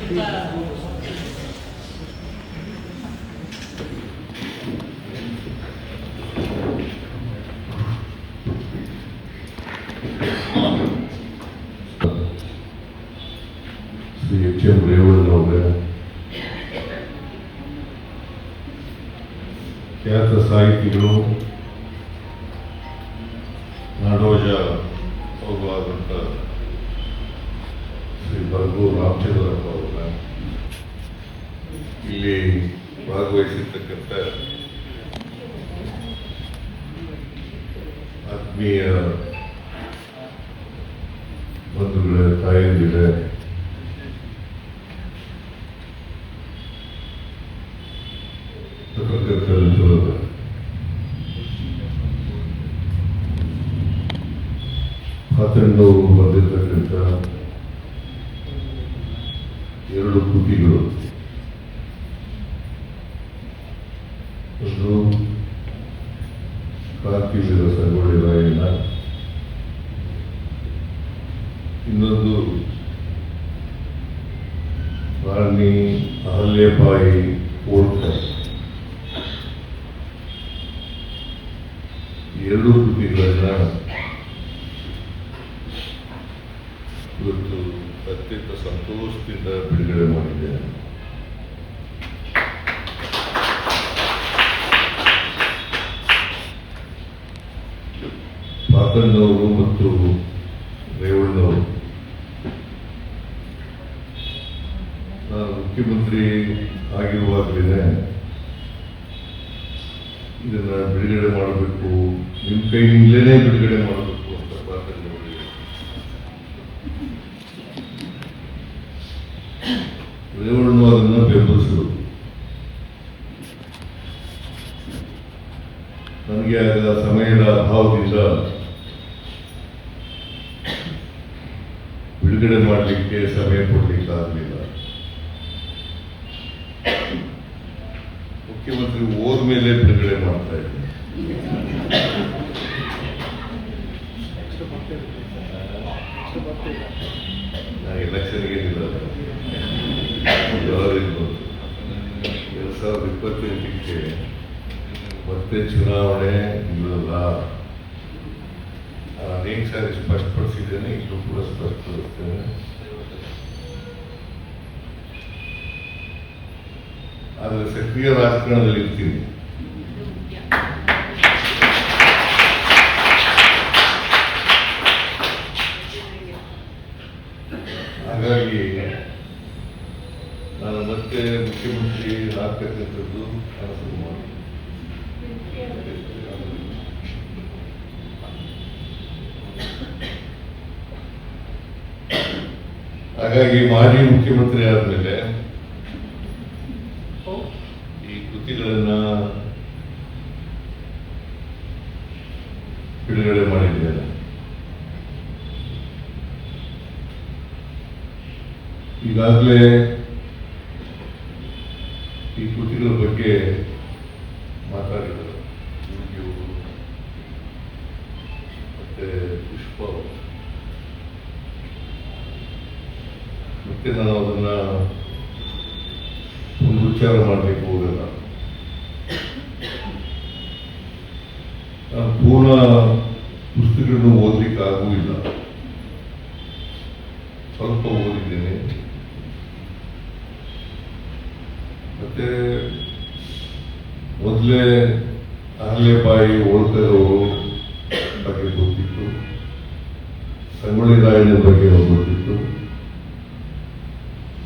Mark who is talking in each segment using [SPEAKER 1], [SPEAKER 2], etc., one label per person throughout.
[SPEAKER 1] Shri HM. ರೇವಣ್ಣನವರೇ, ಖ್ಯಾತ ಸಾಹಿತಿಗಳು, ನಾಡೋಜ ಹೋಗುವಾದಂಥ ಶ್ರೀ ಬರ್ಗೂರು ರಾಮಚಂದ್ರಪ್ಪ ಅವರ ಇಲ್ಲಿ ಭಾಗವಹಿಸಿರ್ತಕ್ಕಂಥ ಆತ್ಮೀಯ ಬಂಧುಗಳೇ, ತಾಯಂದಿರೇ, ಆತಂಡು ಬಂದಿರತಕ್ಕಂಥ ಎರಡು ಕೃತಿಗಳು, ಒಂದು ಕ್ರಾಂತಿವೀರ ಸಂಗೊಳ್ಳಿ ರಾಯಣ್ಣ, ಇನ್ನೊಂದು ರಾಣಿ ಅಹಲ್ಯಬಾಯಿ ಹೋಳ್ಕರ್. ಎರಡು ಕೃತಿಗಳನ್ನ ಇವತ್ತು ಅತ್ಯಂತ ಸಂತೋಷದಿಂದ ಬಿಡುಗಡೆ ಮಾಡಿದ್ದೇನೆ. ಪಾಪಣ್ಣವರು ಮತ್ತು ರೇವಣ್ಣವರು ನಾನು ಮುಖ್ಯಮಂತ್ರಿ ಆಗಿರುವಾಗಲೇ ಇದನ್ನ ಬಿಡುಗಡೆ ಮಾಡಬೇಕು, ನಿಮ್ಮ ಕೈಯಿಂದಲೇ ಬಿಡುಗಡೆ ಮಾಡಬೇಕು ಅಂತ ಪಾಪಣ್ಣವರಿಗೆ ರೇವಣ್ಣ ಅದನ್ನು ಬೆಂಬಲಿಸಿದರು. ನನಗೆ ಆಗ ಸಮಯದ ಅಭಾವದಿಂದ ಬಿಡುಗಡೆ ಮಾಡಲಿಕ್ಕೆ ಸಮಯ ಕೊಡಲಿಕ್ಕಾಗಲಿಲ್ಲ. ಮುಖ್ಯಮಂತ್ರಿ ಹೋದ ಮೇಲೆ ಬಿಡುಗಡೆ ಮಾಡ್ತಾ ಇದ್ದೀನಿ. ಎಲೆಕ್ಷನ್ಗೆ ನಿಲ್ಲಲ್ಲ, 2028ಕ್ಕೆ ಮತ್ತೆ ಚುನಾವಣೆ ಇಲ್ಲಲ್ಲ. ಅನೇಕ ಸಾರಿ ಸ್ಪಷ್ಟಪಡಿಸಿದ್ದೇನೆ, ಇಲ್ಲೂ ಕೂಡ ಸ್ಪಷ್ಟಪಡಿಸ್ತೇನೆ. ಆದರೆ ಸಕ್ರಿಯ ರಾಜಕಾರಣದಲ್ಲಿ ಇರ್ತೀನಿ. ಹಾಗಾಗಿ ನಾನು ಮತ್ತೆ ಮುಖ್ಯಮಂತ್ರಿ ಆಗ್ತಕ್ಕಂಥದ್ದು ಕನಸು ಮಾಡಿ. ಹಾಗಾಗಿ ಮಾಜಿ ಮುಖ್ಯಮಂತ್ರಿ ಆದಮೇಲೆ ಈ ಕೃತಿಗಳನ್ನ ಬಿಡುಗಡೆ ಮಾಡಿದ್ದೇನೆ. ಈಗಾಗಲೇ ಈ ಕೃತಿಗಳ ಬಗ್ಗೆ ಮಾತಾಡಿದರು ಮತ್ತೆ ಪುಷ್ಪ, ಮತ್ತೆ ನಾನು ಅದನ್ನ ಪುನರುಚ್ಚಾರ ಮಾಡಲಿಕ್ಕೆ ಹೋಗಲ್ಲ. ನಾನು ಪೂರ್ಣ ಪುಸ್ತಕಗಳನ್ನು ಓದಲಿಕ್ಕೆ ಆಗುವುದಿಲ್ಲ, ಸ್ವಲ್ಪ ಓದಿದ್ದೇನೆ. ಮತ್ತೆ ಮೊದಲೇ ಅಹಲ್ಯಬಾಯಿ ಹೋಳ್ಕರ್ ಅವರು ಬಗ್ಗೆ ಗೊತ್ತಿತ್ತು, ಸಂಗೊಳ್ಳಿ ರಾಯಣ್ಣ ಬಗ್ಗೆ ಗೊತ್ತಿತ್ತು.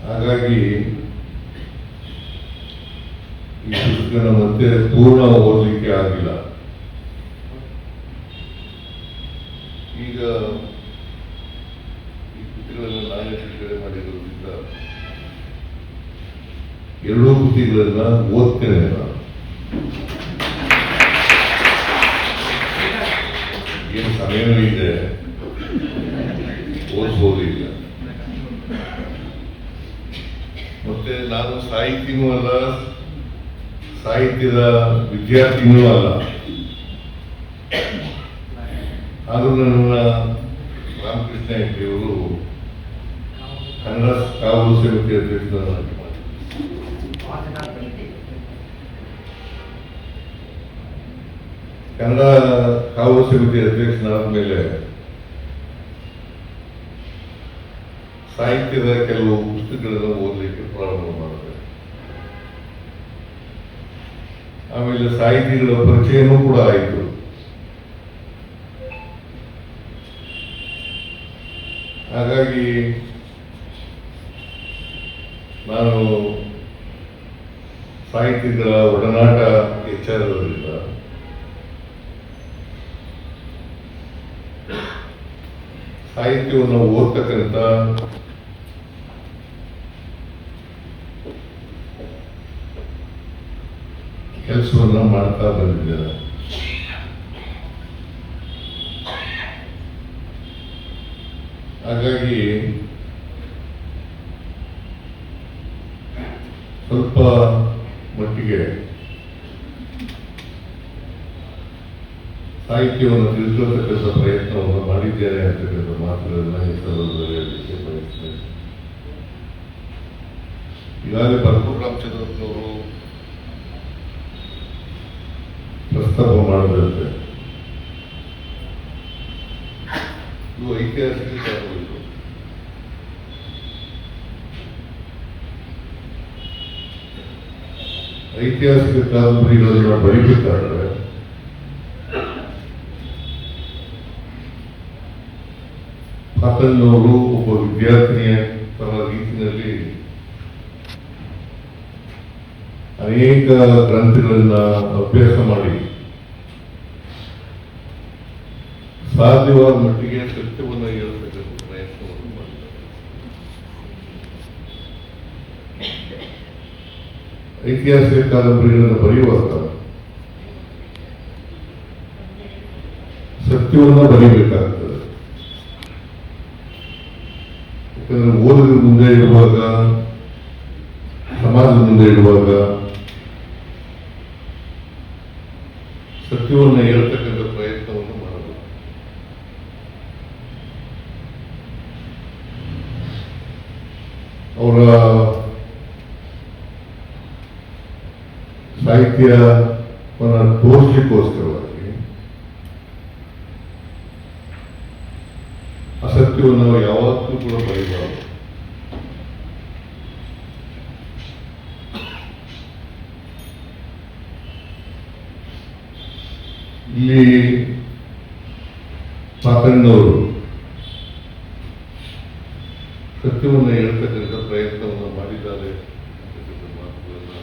[SPEAKER 1] ಹಾಗಾಗಿ ಈ ಪುಸ್ತಕನ ಮತ್ತೆ ಪೂರ್ಣ ಓದಲಿಕ್ಕೆ ಆಗಿಲ್ಲ. ಈಗ ಈ ಕೃತಿಗಳನ್ನು ನಾನೇ ಬಿಡುಗಡೆ ಮಾಡಿರೋದ್ರಿಂದ ಎರಡೂ ಕೃತಿಗಳನ್ನ ಓದ್ತೇನೆ. ಏನು ಸಮಯವೂ ಇದೆ, ಓದಿಸೋದು ಇಲ್ಲ. ಮತ್ತೆ ನಾನು ಸಾಹಿತಿನೂ ಅಲ್ಲ, ಸಾಹಿತ್ಯದ ವಿದ್ಯಾರ್ಥಿನೂ ಅಲ್ಲ. ಆದರೂ ನನ್ನ ರಾಮಕೃಷ್ಣ ಹೆಗಡೆಯವರು ಕನ್ನಡ ಕಾವಲು ಸಮಿತಿ ಅಧ್ಯಕ್ಷರನ್ನಾಗಿ ಮಾಡಿ. ಕನ್ನಡ ಕಾವಲು ಸಮಿತಿ ಅಧ್ಯಕ್ಷನಾದ ಮೇಲೆ ಸಾಹಿತ್ಯದ ಕೆಲವು ಪುಸ್ತಕಗಳನ್ನು ಓದಲಿಕ್ಕೆ ಪ್ರಾರಂಭ ಮಾಡಿದೆ. ಆಮೇಲೆ ಸಾಹಿತಿಗಳ ಪರಿಚಯನೂ ಕೂಡ ಆಯಿತು. ಹಾಗಾಗಿ ನಾನು ಸಾಹಿತಿಗಳ ಒಡನಾಟ ಹೆಚ್ಚಾದರಿಂದ ಸಾಹಿತ್ಯವನ್ನು ಓದ್ತಕ್ಕಂಥ ಕೆಲಸವನ್ನ ಮಾಡ್ತಾ ಬಂದಿದ್ದೇನೆ. ಹಾಗಾಗಿ ಸ್ವಲ್ಪ ಮಟ್ಟಿಗೆ ಸಾಹಿತ್ಯವನ್ನು ತಿಳಿಸತಕ್ಕಂಥ ಪ್ರಯತ್ನವನ್ನು ಮಾಡಿದ್ದೇನೆ ಅಂತಕ್ಕಂಥ ಮಾತುಗಳನ್ನ ಈ ಸಂದರ್ಭದಲ್ಲಿ ಹೇಳಲಿಕ್ಕೆ ಬಯಸ್ತೇನೆ. ಈಗಾಗಲೇ ಭರಪೂರ್ ರಾಮಚಂದ್ರಪ್ಪನವರು ಪ್ರಸ್ತಾಪ ಮಾಡದಂತೆ ಇದು ಐತಿಹಾಸಿಕ ಕಾರಣಗಳು. ಐತಿಹಾಸಿಕ ಕಾದಂಬರಿಗಳನ್ನು ಬರೀಬೇಕಾದ್ರೆ ಪಾತನ್ನವರು ಒಬ್ಬ ವಿದ್ಯಾರ್ಥಿನಿಯ ತನ್ನ ರೀತಿಯಲ್ಲಿ ಅನೇಕ ಗ್ರಂಥಗಳನ್ನ ಅಭ್ಯಾಸ ಮಾಡಿ ಸಾಧ್ಯವಾದ ಮಟ್ಟಿಗೆ ಸತ್ಯವನ್ನು ಹೇಳತಕ್ಕಂಥ ಪ್ರಯತ್ನವನ್ನು ಮಾಡಿದ್ದಾರೆ. ಐತಿಹಾಸಿಕ ಕಾದಂಬರಿಗಳನ್ನು ಬರೆಯುವಾಗ ಸತ್ಯವನ್ನು ಬರೀಬೇಕಾಗ್ತದೆ. ಯಾಕಂದ್ರೆ ಓದಿನ ಮುಂದೆ ಇರುವಾಗ, ಸಮಾಜದ ಮುಂದೆ ಇರುವಾಗ ಸತ್ಯವನ್ನು ಹೇಳ್ತಕ್ಕಂಥ ಪ್ರಯತ್ನವನ್ನು ಮಾಡಬೇಕು. ಅವರ ಸಾಹಿತ್ಯವನ್ನು ತೋರಿಸಲಿಕ್ಕೋಸ್ಕರವಾಗಿ ಅಸತ್ಯವನ್ನು ನಾವು ಯಾವತ್ತೂ ಕೂಡ ಬರೀಬಾರದು. ಇಲ್ಲಿ ಪಾತಣ್ಣವರು ಸತ್ಯವನ್ನು ಹೇಳ್ತಕ್ಕಂಥ ಪ್ರಯತ್ನವನ್ನು ಮಾಡಿದ್ದಾರೆ ಅಂತಕ್ಕಂಥ ಮಾತುಗಳನ್ನು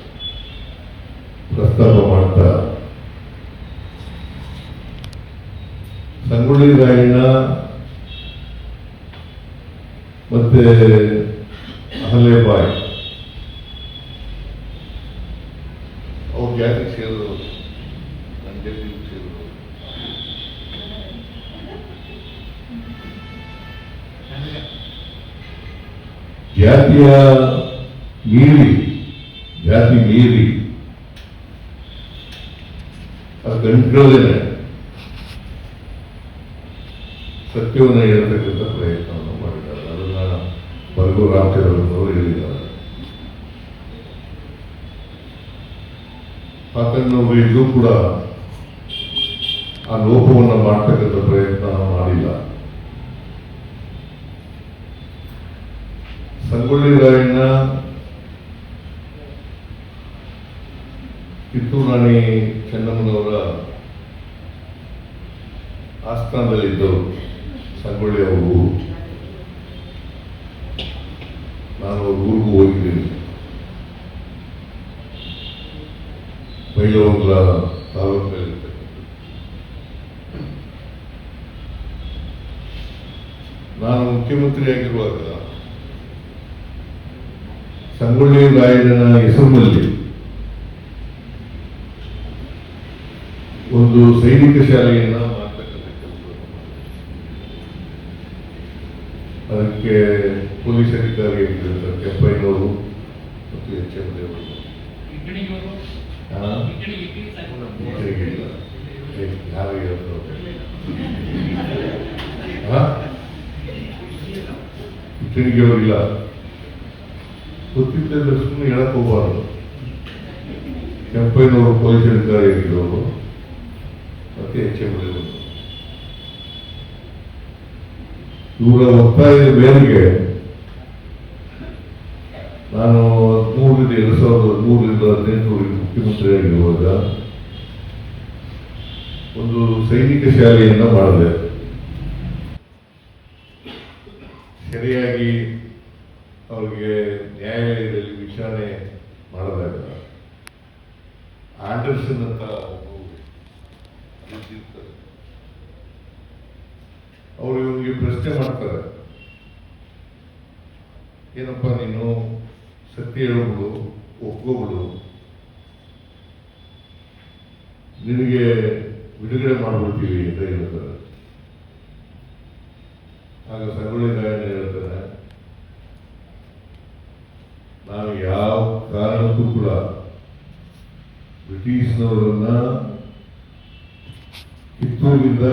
[SPEAKER 1] ಪ್ರಸ್ತಾಪ ಮಾಡ್ತಾ ಸಂಗೊಳ್ಳಿ ರಾಯಣ್ಣ ಮತ್ತೆ ಅಹಲ್ಯಬಾಯಿ ಅವ್ರ ಜಾತಿಗೆ ಸೇರಿದವರು, ನನ್ನ ಜಾತಿಗೆ ಸೇರಿದವರು. ಜಾತಿ ಮೀರಿ ಅದು ಗಂಟುಗಳೇನೆ ಸತ್ಯವನ್ನು ಹೇಳ್ತಕ್ಕಂಥ ಪ್ರಯತ್ನವನ್ನು ಮಾಡಿದ್ದಾರೆ. ಅದನ್ನ ಭರಪೂರ್ ರಾಮಚಂದ್ರಪ್ಪನವರು ಹೇಳಿದ್ದಾರೆ. ಪಾತಣ್ಣವರು ಇಲ್ಲೂ ಕೂಡ ಆ ಲೋಪವನ್ನು ಮಾಡ್ತಕ್ಕಂಥ ಪ್ರಯತ್ನ ಮಾಡಿಲ್ಲ. ಸಂಗೊಳ್ಳಿ ರಾಯಣ್ಣ ಕಿತ್ತೂರು ರಾಣಿ ಚೆನ್ನಮ್ಮನವರ ಆಸ್ಥಾನದಲ್ಲಿದ್ದರು. ಸಂಗೊಳ್ಳಿ ಅವರ ಊರು, ನಾನು ಅವ್ರ ಊರಿಗೂ ಹೋಗಿದ್ದೀನಿ. ಬೈಲಹೊಂಗಲ ತಾಲೂಕಲ್ಲಿ ನಾನು ಮುಖ್ಯಮಂತ್ರಿಯಾಗಿರುವಾಗ ಸಂಗೊಳ್ಳಿ ರಾಯಣ್ಣನ ಹೆಸರಿನಲ್ಲಿ ಒಂದು ಸೈನಿಕ ಶಾಲೆಯನ್ನ ಮಾಡ್ತಕ್ಕಂಥ ಕೆಲಸವನ್ನು ಅದಕ್ಕೆ ಪೊಲೀಸ್ ಅಧಿಕಾರಿಯಾಗಿದ್ದಂಥ ಕೆಂಪಯ್ಯನವರು ಮತ್ತು HM ದೇವರು ಇಟ್ಟಣಿಗೆಯವರಿಲ್ಲ. ಗೊತ್ತಿದ್ದ ಸುಮ್ಮನೆ ಹೇಳಕ್ ಹೋಗಬಾರ್ದು. ಕೆಂಪಯ್ಯನವರು ಪೊಲೀಸ್ ಅಧಿಕಾರಿಯಾಗಿದ್ದವರು ಮತ್ತೆ ಹೆಚ್ಚು ಇವರ ಒತ್ತಾಯದ ಮೇರೆಗೆ ನಾನು 2013 ಮುಖ್ಯಮಂತ್ರಿಯಾಗಿರುವಾಗ ಒಂದು ಸೈನಿಕ ಶಾಲೆಯನ್ನ ಮಾಡಿದೆ. ಸರಿಯಾಗಿ ಅವರಿಗೆ ನ್ಯಾಯಾಲಯದಲ್ಲಿ ವಿಚಾರಣೆ ಮಾಡಿದಾಗ ಆಂಡರ್ಸನ್ ಅಂತ ಅವರು ಇವನಿಗೆ ಪ್ರಶ್ನೆ ಮಾಡ್ತಾರೆ, ಏನಪ್ಪ ನೀನು ಸತ್ಯ ಹೇಳೋಬಿಡು, ಒಪ್ಕೋಬಿಡು, ನಿನಗೆ ಬಿಡುಗಡೆ ಮಾಡ್ಬಿಡ್ತೀವಿ ಅಂತ ಹೇಳ್ತಾರೆ. ಆಗ ಸಂಗೊಳ್ಳಿ ರಾಯಣ್ಣ ಹೇಳ್ತಾರೆ, ನಾನು ಯಾವ ಕಾರಣಕ್ಕೂ ಕೂಡ ಬ್ರಿಟಿಷ್ನವರನ್ನ ಕಿತ್ತೂರಿನಿಂದ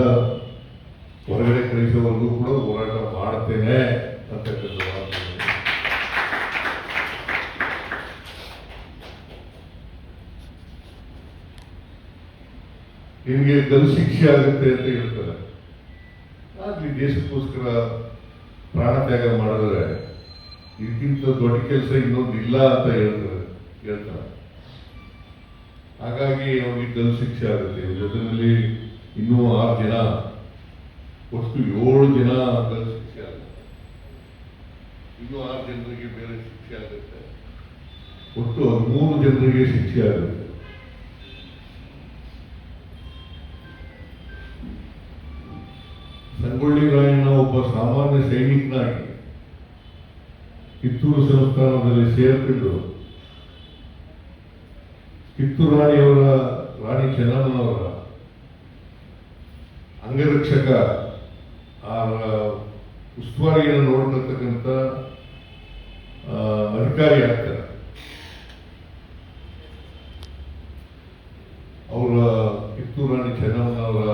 [SPEAKER 1] ಹೊರಗಡೆ ಕಳಿಸುವವರೆಗೂ ಕೂಡ ಹೋರಾಟ ಮಾಡ್ತೇನೆ ಅಂತಕ್ಕಂಥ ಮಾತು. ನಿಮಗೆ ಗಲ್ಲು ಶಿಕ್ಷೆ ಆಗುತ್ತೆ ಅಂತ ಹೇಳ್ತಾರೆ. ಆಗ್ಲಿ, ದೇಶಕ್ಕೋಸ್ಕರ ಪ್ರಾಣ ತ್ಯಾಗ ಮಾಡಿದ್ರೆ ಇದಕ್ಕಿಂತ ದೊಡ್ಡ ಕೆಲಸ ಇನ್ನೊಂದು ಇಲ್ಲ ಅಂತ ಹೇಳ್ತಾರೆ. ಹಾಗಾಗಿ ಅವನಿಗೆ ಗಲ್ಲು ಶಿಕ್ಷೆ ಆಗುತ್ತೆ. ಜೊತೆಯಲ್ಲಿ ಇನ್ನೂ 6 ಜನ, ಒಟ್ಟು 7 ಜನ ಗಲ್ಲು ಶಿಕ್ಷೆ ಆಗುತ್ತೆ. ಇನ್ನೂ 6 ಜನರಿಗೆ ಬೇರೆ ಶಿಕ್ಷೆ ಆಗುತ್ತೆ. ಒಟ್ಟು 3 ಜನರಿಗೆ ಶಿಕ್ಷೆ ಆಗುತ್ತೆ. ಸಂಗೊಳ್ಳಿ ರಾಯಣ್ಣ ಒಬ್ಬ ಸಾಮಾನ್ಯ ಸೈನಿಕನಾಗಿ ಕಿತ್ತೂರು ಸಂಸ್ಥಾನದಲ್ಲಿ ಸೇರ್ಕೊಂಡು ಕಿತ್ತೂರು ರಾಣಿ ಚೆನ್ನಮ್ಮನವರ ಅಂಗರಕ್ಷಕ ಉಸ್ತುವಾರಿಯನ್ನು ನೋಡ್ತಕ್ಕಂಥ ಅಧಿಕಾರಿ ಆಗ್ತಾರೆ. ಅವರ ಕಿತ್ತೂರು ರಾಣಿ ಚೆನ್ನಮ್ಮನವರ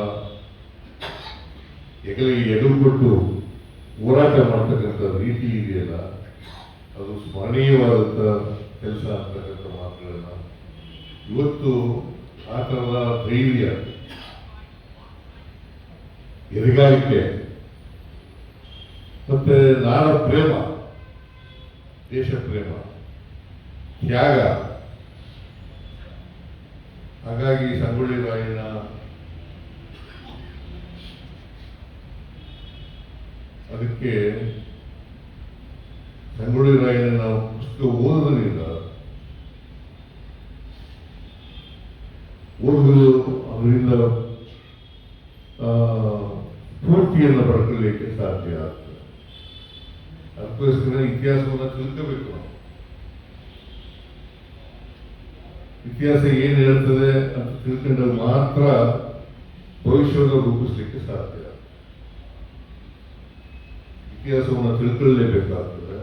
[SPEAKER 1] ಹೆಗಲಿಗೆ ಎದುರು ಕೊಟ್ಟು ಹೋರಾಟ ಮಾಡ್ತಕ್ಕಂಥ ರೀತಿ ಇದೆಯಲ್ಲ, ಅದು ಸ್ಮರಣೀಯವಾದಂಥ ಕೆಲಸ ಅಂತಕ್ಕಂಥ ಮಾತುಗಳನ್ನ ಇವತ್ತು ಆ ಥರದ ಧೈರ್ಯ, ಎದೆಗಾರಿಕೆ ಮತ್ತೆ ನಾಡ ಪ್ರೇಮ, ದೇಶ ಪ್ರೇಮ, ತ್ಯಾಗ. ಹಾಗಾಗಿ ಸಂಗೊಳ್ಳಿ ರಾಯಣ್ಣ ಅದಕ್ಕೆ ಸಂಗೊಳ್ಳಿ ರಾಯಣ್ಣ ಪುಸ್ತಕ ಓದೋದ್ರಿಂದ ಅದರಿಂದ ಸ್ಫೂರ್ತಿಯನ್ನು ಪಡ್ಕೊಳ್ಳಲಿಕ್ಕೆ ಸಾಧ್ಯ ಆಗ್ತದೆ. ಅದಕ್ಕೋಸ್ಕರ ಇತಿಹಾಸವನ್ನು ತಿಳ್ಕೋಬೇಕು ನಾವು. ಇತಿಹಾಸ ಏನು ಹೇಳ್ತದೆ ಅಂತ ತಿಳ್ಕೊಂಡಾಗ ಮಾತ್ರ ಭವಿಷ್ಯವನ್ನು ರೂಪಿಸ್ಲಿಕ್ಕೆ ಸಾಧ್ಯ. ಇತಿಹಾಸವನ್ನು ತಿಳ್ಕೊಳ್ಳಲೇಬೇಕಾಗ್ತದೆ.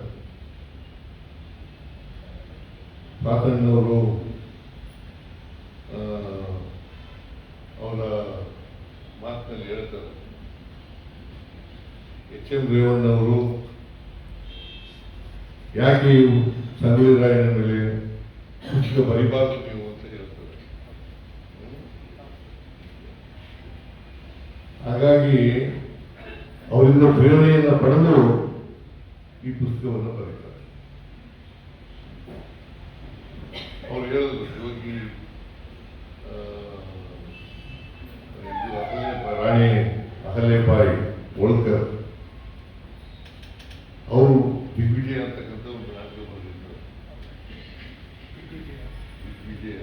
[SPEAKER 1] ಪಾತಣ್ಣವರು ಅವರ ಮಾತಿನಲ್ಲಿ ಹೇಳ್ತಾರೆ, HM ರೇವಣ್ಣವರು ಯಾಕೆ ಸಂಗೊಳ್ಳಿ ರಾಯಣ್ಣ ಮೇಲೆ ಪುಸ್ತಕ ಬರಿಬಾರ್ದು ನೀವು ಅಂತ ಹೇಳ್ತಾರೆ. ಹಾಗಾಗಿ ಅವರಿಂದ ಪ್ರೇರಣೆಯನ್ನು ಪಡೆದು ಈ ಪುಸ್ತಕವನ್ನು ಬರೀತಾರೆ. ಅವ್ರು ಹೇಳಿದ್ರು, ಯೋಗಿ ರಾಣಿ ಅಹಲ್ಯಬಾಯಿ ಹೋಳ್ಕರ್ ಅವರು ದಿಗ್ವಿಜಯ ಅಂತಕ್ಕಂಥ ಒಂದು ನಾಟಕ ಬರೆದಿದ್ದಾರೆ. ದಿಗ್ವಿಜಯ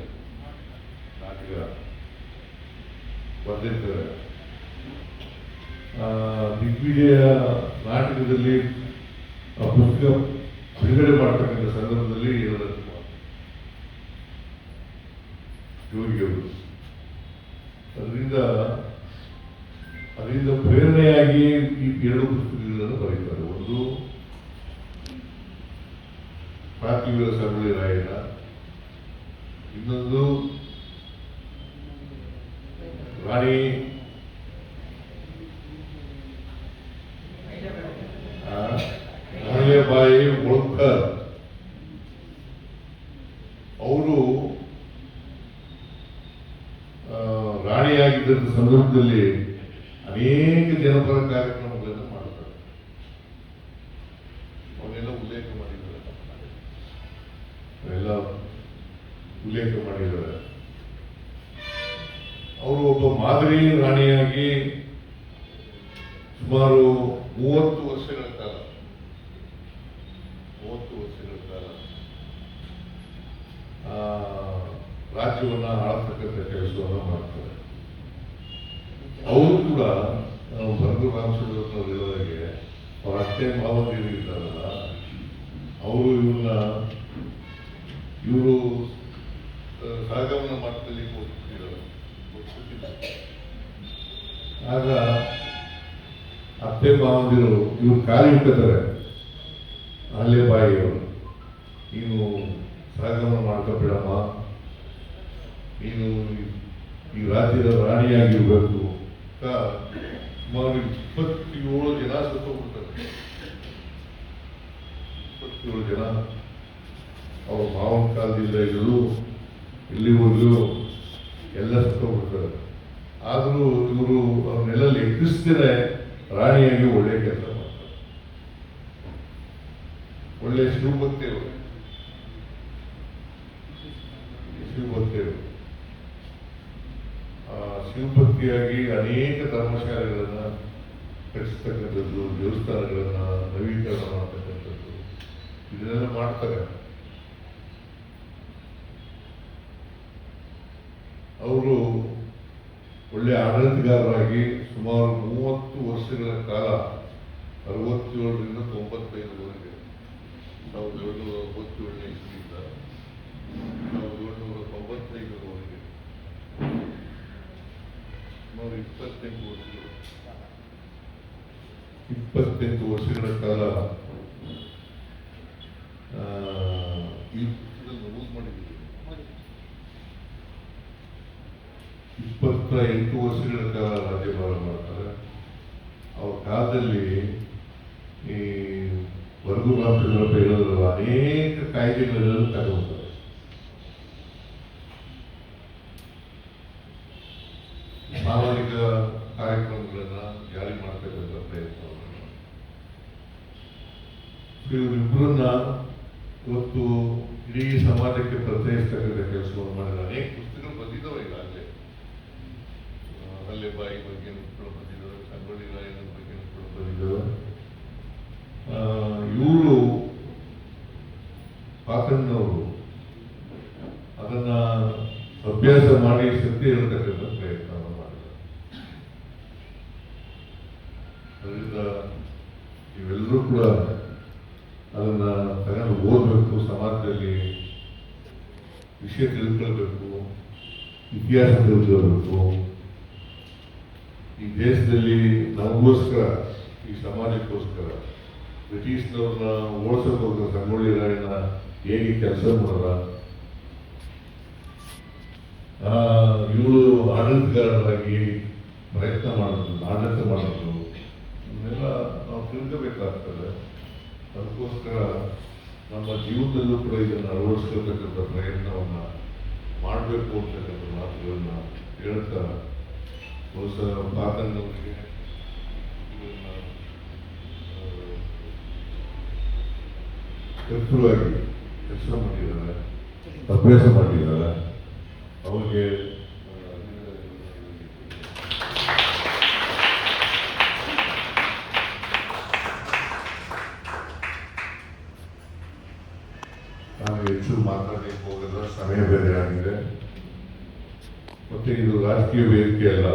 [SPEAKER 1] ನಾಟಕ ಬರೆದಿರ್ತಾರೆ. ದಿಗ್ವಿಜಯ ನಾಟಕದಲ್ಲಿ ಆ ಪುಸ್ತಕ ಬಿಡುಗಡೆ ಮಾಡ್ತಕ್ಕಂಥ ಸಂದರ್ಭದಲ್ಲಿ ಹೇಳೋದಕ್ಕೆ ಯೋಗಿಯವರು ಅದರಿಂದ ಪ್ರೇರಣೆಯಾಗಿ ಈ 2 ಪುಸ್ತಕಗಳನ್ನು ಬರೀತಾರೆ. ಒಂದು ಪ್ರಾರ್ಥಿವೀರ ಸಂಗೊಳ್ಳಿ ರಾಯಣ್ಣ, ಇನ್ನೊಂದು ರಾಣಿ ಅಹಲ್ಯಬಾಯಿ ಹೋಳ್ಕರ್ ಅವರು ರಾಣಿಯಾಗಿದ್ದ ಸಂದರ್ಭದಲ್ಲಿ ಅನೇಕ ಜನಪರ ಕಾರ್ಯಕ್ರಮಗಳನ್ನು ಮಾಡ್ತಾರೆ. ಅವನ್ನೆಲ್ಲ ಉಲ್ಲೇಖ ಮಾಡಿದ್ದಾರೆ. ಅವರು ಒಬ್ಬ ಮಾದರಿ ರಾಣಿಯಾಗಿ ಸುಮಾರು 30 ವರ್ಷಗಳ ಕಾಲ ರಾಜ್ಯವನ್ನ ಆಳ್ತಕ್ಕಂಥ ಕೆಲಸವನ್ನು ಮಾಡ್ತಾರೆ. ಅವರು ಕೂಡ ಬರಗು ರಾಮಚಂದ್ರಪ್ಪನವ್ರು ಹೇಳೋದಾಗೆ ಅವ್ರ ಅತ್ತೆ ಮಾವಂದಿರು ಇದ್ದಾರಲ್ಲ, ಇವರು ಸಹಗಮನ ಮಟ್ಟದಲ್ಲಿ ಆಗ ಅತ್ತೆ ಮಾವಂದಿರು ಇವ್ರು ಕಾಲಿ ಇಟ್ಟಿದ್ದಾರೆ. ಅಹಲ್ಯಬಾಯಿಯವರು, ನೀನು ಸಹಗಮನ ಮಾಡ್ಕೊಬೇಡಮ್ಮ, ನೀನು ಈ ರಾಜ್ಯದ ರಾಣಿಯಾಗಿರ್ಬೇಕು ಅಂತ ಸುಮಾರು 27 ಜನ ಸತ್ತೋಗ್ಬಿಡ್ತಾರೆ. 27 ಜನ ಅವ್ರ ಮಾವನ ಕಾಲದಿಂದ ಇದ್ರು ಇಲ್ಲಿವರೆಗೂ ಎಲ್ಲ ಸತ್ತೋಗ್ಬಿಡ್ತಾರೆ. ಆದರೂ ಇವರು ಅವ್ರನ್ನೆಲ್ಲ ಲೆಕ್ಕಿಸ್ದೇನೆ ರಾಣಿಯಾಗಿ ಒಳ್ಳೆ ಕೆಲಸ ಮಾಡ್ತಾರೆ. ಒಳ್ಳೆ ಶಿವಭಕ್ತಿಯವರು ಶಿವಭಕ್ತಿಯಾಗಿ ಅನೇಕ ಧರ್ಮಶಾಲೆಗಳನ್ನ ಕಟ್ಟಿಸ್ತಕ್ಕಂಥದ್ದು, ದೇವಸ್ಥಾನಗಳನ್ನ ನವೀಕರಣ ಮಾಡ್ತಕ್ಕಂಥದ್ದು, ಇದನ್ನೆಲ್ಲ ಮಾಡ್ತಾರೆ. ಅವರು ಒಳ್ಳೆ ಆಡಳಿತಗಾರರಾಗಿ ಸುಮಾರು 30 ವರ್ಷಗಳ ಕಾಲ 67ರಿಂದ 95ವರೆಗೆ 1797ನೇ ಇಸ್ವಿಯಿಂದ 1795ರವರೆಗೆ ಸುಮಾರು 28 ವರ್ಷಗಳ ಕಾಲ ಈ ಪುಸ್ತಕದಲ್ಲಿ ನಮೂದು ಮಾಡಿದ್ದೀವಿ. 28 ವರ್ಷಗಳ ಕಾಲ ರಾಜ್ಯಭಾರ ಮಾಡ್ತಾರೆ. ಅವ್ರ ಕಾಲದಲ್ಲಿ ಈ ಬರಗು ರಾಮಚಂದ್ರಪ್ಪ ಹೇಳೋದ್ರಲ್ಲ, ಅನೇಕ ಕಾಯ್ದೆಗಳೆಲ್ಲ ತಗೊಂಡ್ತಾರೆ. ಸಾಮಾಜಿಕ ಕಾರ್ಯಕ್ರಮಗಳನ್ನ ಜಾರಿ ಮಾಡ್ತಕ್ಕಂಥ ಪ್ರಯತ್ನವನ್ನು ಇವರಿಬ್ಬರನ್ನ ಇವತ್ತು ಇಡೀ ಸಮಾಜಕ್ಕೆ ಪರಿಚಯಿಸ್ತಕ್ಕಂಥ ಕೆಲಸವನ್ನು ಮಾಡಿದ ಅನೇಕ ಪುಸ್ತಕಗಳು ಬಂದಿದ್ದಾವೆ. ಈಗಾಗಲೇ ಅಹಲ್ಯಬಾಯಿ ಬಗ್ಗೆ ಬಂದಿದ್ದಾವೆ, ಸಂಗೊಳ್ಳಿ ರಾಯಣ್ಣ ಬಗ್ಗೆ ಬಂದಿದ್ದಾವೆ. ಇವರು ಪಾಕಣ್ಣವರು ಅದನ್ನ ಅಭ್ಯಾಸ ಮಾಡಿ ಸತ್ಯ ಹೇಳ್ತಕ್ಕಂಥ ಪ್ರಯತ್ನವನ್ನು ಮಾಡಿದ್ದಾರೆ. ಅದರಿಂದ ನೀವೆಲ್ಲರೂ ಕೂಡ ಅದನ್ನ ತಗೊಂಡು ಓದಬೇಕು, ಸಮಾಜದಲ್ಲಿ ವಿಷಯ ತಿಳ್ಕೊಳ್ಬೇಕು, ಇತಿಹಾಸ ತಿಳ್ಕೊಳ್ಬೇಕು. ಈ ದೇಶದಲ್ಲಿ ನಮಗೋಸ್ಕರ, ಈ ಸಮಾಜಕ್ಕೋಸ್ಕರ ಬ್ರಿಟಿಷ್ನವ್ರನ್ನ ಓಡಿಸೋಕೋಸ್ಕರ ಸಂಗೊಳ್ಳಿ ರಾಯಣ್ಣ ಹೇಗೆ ಕೆಲಸ ಮಾಡಲ್ಲ, ಇವರು ಆಡಳಿತಗಾರರಾಗಿ ಪ್ರಯತ್ನ ಮಾಡೋದು, ಆಡಳಿತ ಮಾಡೋದು, ಇವನ್ನೆಲ್ಲ ನಾವು ತಿಳ್ಕೋಬೇಕಾಗ್ತದೆ. ಅದಕ್ಕೋಸ್ಕರ ನಮ್ಮ ಜೀವನದಲ್ಲೂ ಕೂಡ ಇದನ್ನು ಅಳವಡಿಸ್ಕೊಳ್ತಕ್ಕಂಥ ಪ್ರಯತ್ನವನ್ನು ಮಾಡಬೇಕು ಅಂತಕ್ಕಂಥ ಮಾತುಗಳನ್ನ ಹೇಳ್ತಾ ಬಹುಶಃ ಪಾಕಣ್ಣವರಿಗೆ ಕರ್ತೃವಾಗಿ ಕೆಲಸ ಮಾಡಿದ್ದಾರೆ, ಅಭ್ಯಾಸ ಮಾಡಿದ್ದಾರೆ. ಅವ್ರಿಗೆ ನಾನು ಹೆಚ್ಚು ಮಾತಾಡಲಿಕ್ಕೆ ಹೋಗಲ್ಲ, ಸಮಯ ಬೇರೆ ಆಗಿದೆ. ಮತ್ತೆ ಇದು ರಾಜಕೀಯ ವೇದಿಕೆ ಅಲ್ಲ.